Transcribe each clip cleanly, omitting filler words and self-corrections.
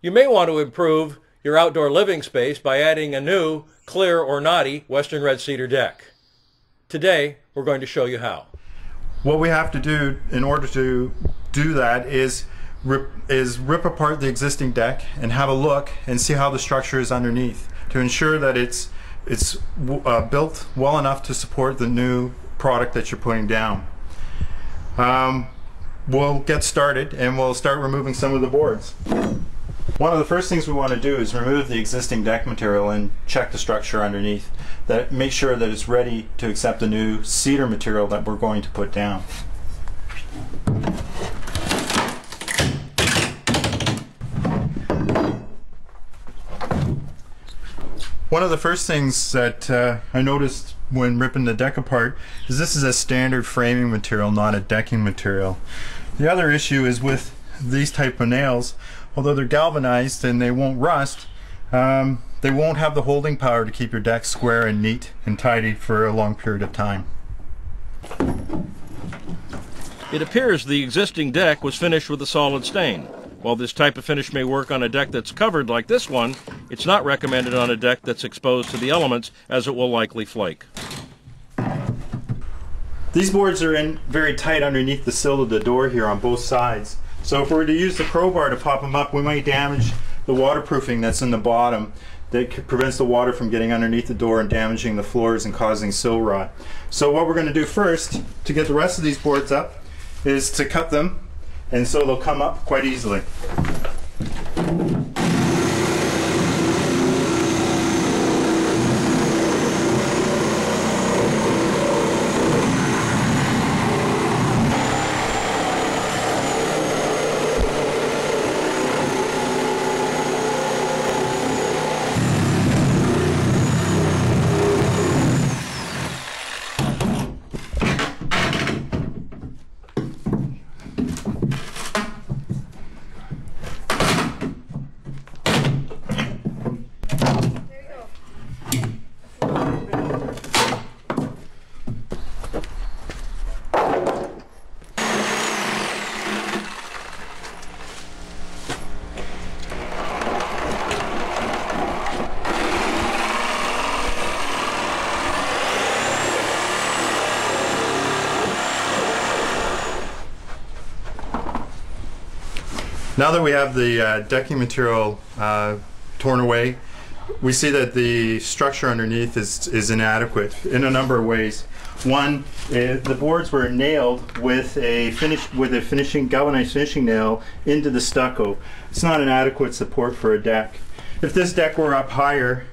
You may want to improve your outdoor living space by adding a new, clear or knotty Western Red Cedar deck. Today, we're going to show you how. What we have to do in order to do that is rip apart the existing deck and have a look and see how the structure is underneath to ensure that it's built well enough to support the new product that you're putting down. We'll get started and we'll start removing some of the boards. One of the first things we want to do is remove the existing deck material and check the structure underneath. Make sure that it's ready to accept the new cedar material that we're going to put down. One of the first things that I noticed when ripping the deck apart is this is a standard framing material, not a decking material. The other issue is with these type of nails, although they're galvanized and they won't rust, they won't have the holding power to keep your deck square and neat and tidy for a long period of time. It appears the existing deck was finished with a solid stain. While this type of finish may work on a deck that's covered like this one, it's not recommended on a deck that's exposed to the elements, as it will likely flake. These boards are in very tight underneath the sill of the door here on both sides. So if we were to use the crowbar to pop them up, we might damage the waterproofing that's in the bottom that prevents the water from getting underneath the door and damaging the floors and causing sill rot. So what we're going to do first to get the rest of these boards up is to cut them, and so they'll come up quite easily. Now that we have the decking material torn away, we see that the structure underneath is inadequate in a number of ways. One, the boards were nailed with a galvanized finishing nail into the stucco. It's not an adequate support for a deck. If this deck were up higher,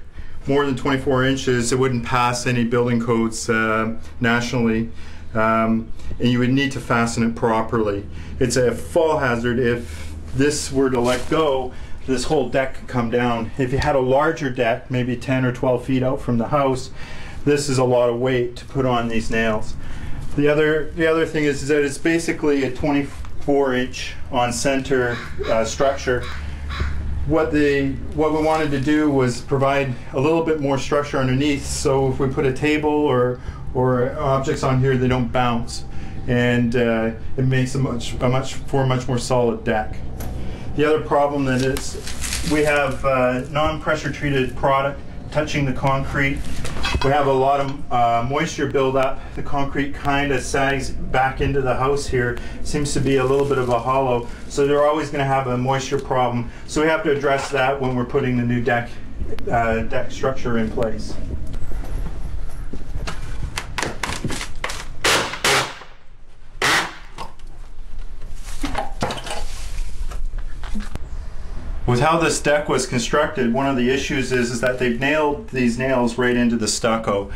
more than 24 inches, it wouldn't pass any building codes nationally, and you would need to fasten it properly. It's a fall hazard. If this were to let go, this whole deck could come down. If you had a larger deck, maybe 10 or 12 feet out from the house, this is a lot of weight to put on these nails. The other thing is that it's basically a 24-inch on center structure. What we wanted to do was provide a little bit more structure underneath, so if we put a table or objects on here, they don't bounce, and it makes a much more solid deck. The other problem that is, we have non-pressure treated product touching the concrete. We have a lot of moisture buildup. The concrete kind of sags back into the house here. Seems to be a little bit of a hollow, so they're always going to have a moisture problem. So we have to address that when we're putting the new deck structure in place. With how this deck was constructed, one of the issues is that they've nailed these nails right into the stucco.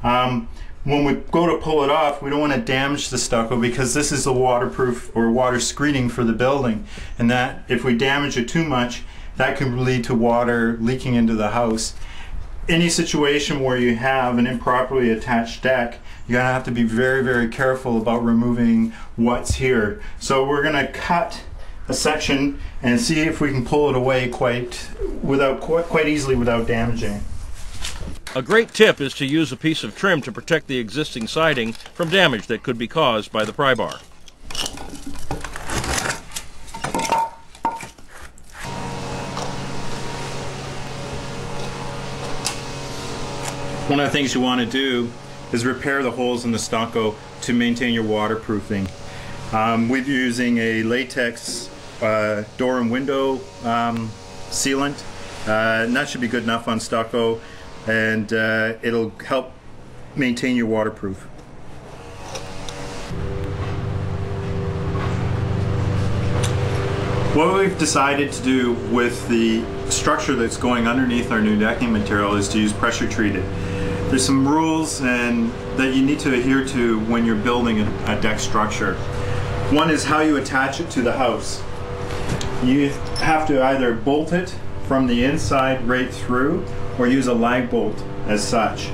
When we go to pull it off, we don't want to damage the stucco because this is the waterproof or water screening for the building, and that if we damage it too much, that could lead to water leaking into the house. Any situation where you have an improperly attached deck, you're gonna have to be very, very careful about removing what's here. So we're gonna cut a section and see if we can pull it away quite easily without damaging. A great tip is to use a piece of trim to protect the existing siding from damage that could be caused by the pry bar. One of the things you want to do is repair the holes in the stucco to maintain your waterproofing. We're using a latex door and window sealant, and that should be good enough on stucco, and it'll help maintain your waterproof. What we've decided to do with the structure that's going underneath our new decking material is to use pressure treated. There's some rules that you need to adhere to when you're building a deck structure. One is how you attach it to the house. You have to either bolt it from the inside right through or use a lag bolt as such.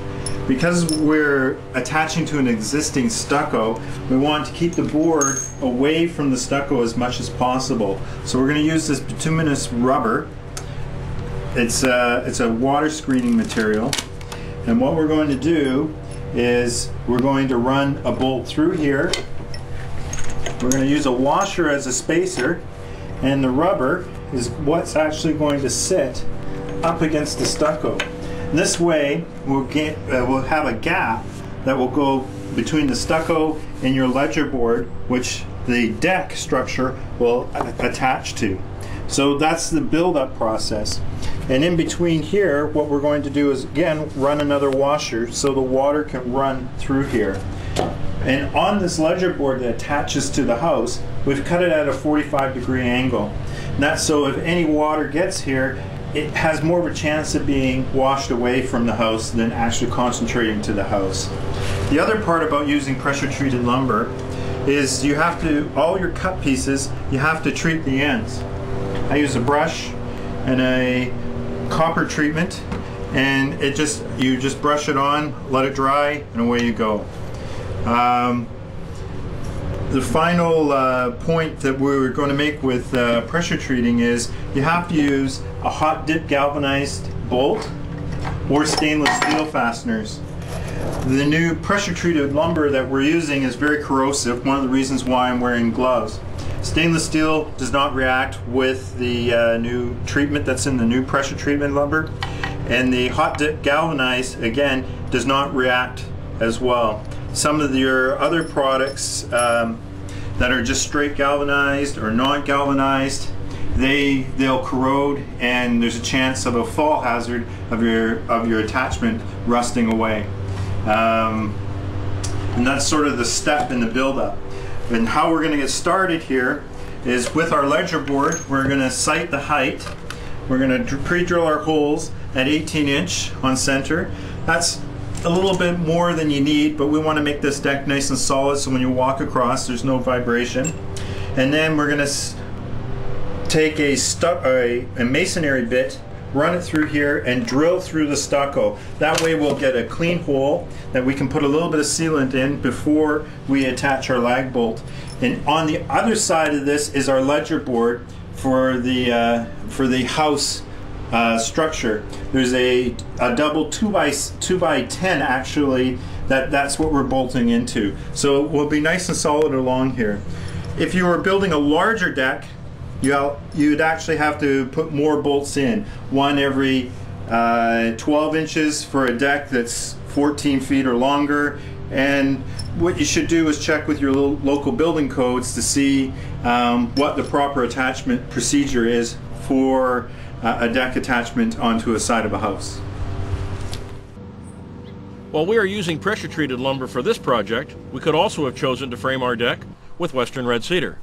Because we're attaching to an existing stucco, we want to keep the board away from the stucco as much as possible. So we're going to use this bituminous rubber. It's a water screening material. And what we're going to do is we're going to run a bolt through here. We're going to use a washer as a spacer, and the rubber is what's actually going to sit up against the stucco. This way we'll have a gap that will go between the stucco and your ledger board, which the deck structure will attach to. So that's the build-up process. And in between here, what we're going to do is again run another washer so the water can run through here. And on this ledger board that attaches to the house, we've cut it at a 45-degree angle. And that's so if any water gets here, it has more of a chance of being washed away from the house than actually concentrating to the house. The other part about using pressure treated lumber is you have to, all your cut pieces, you have to treat the ends. I use a brush and a copper treatment, and you just brush it on, let it dry, and away you go. The final point that we're going to make with pressure treating is you have to use a hot dip galvanized bolt or stainless steel fasteners. The new pressure treated lumber that we're using is very corrosive, one of the reasons why I'm wearing gloves. Stainless steel does not react with the new treatment that's in the new pressure treatment lumber, and the hot dip galvanized again does not react as well. Some of your other products that are just straight galvanized or not galvanized, they'll corrode, and there's a chance of a fall hazard of your attachment rusting away. And that's sort of the step in the buildup. And how we're going to get started here is with our ledger board, we're going to sight the height. We're going to pre-drill our holes at 18" on center. That's a little bit more than you need, but we want to make this deck nice and solid so when you walk across there's no vibration. And then we're going to take a masonry bit, run it through here, and drill through the stucco. That way we'll get a clean hole that we can put a little bit of sealant in before we attach our lag bolt. And on the other side of this is our ledger board for the house structure. There's a double 2x10 actually, that's what we're bolting into. So we'll be nice and solid along here. If you were building a larger deck, you'd actually have to put more bolts in, one every 12 inches for a deck that's 14 feet or longer. And what you should do is check with your local building codes to see what the proper attachment procedure is for a deck attachment onto a side of a house. While we are using pressure treated lumber for this project, we could also have chosen to frame our deck with Western Red Cedar.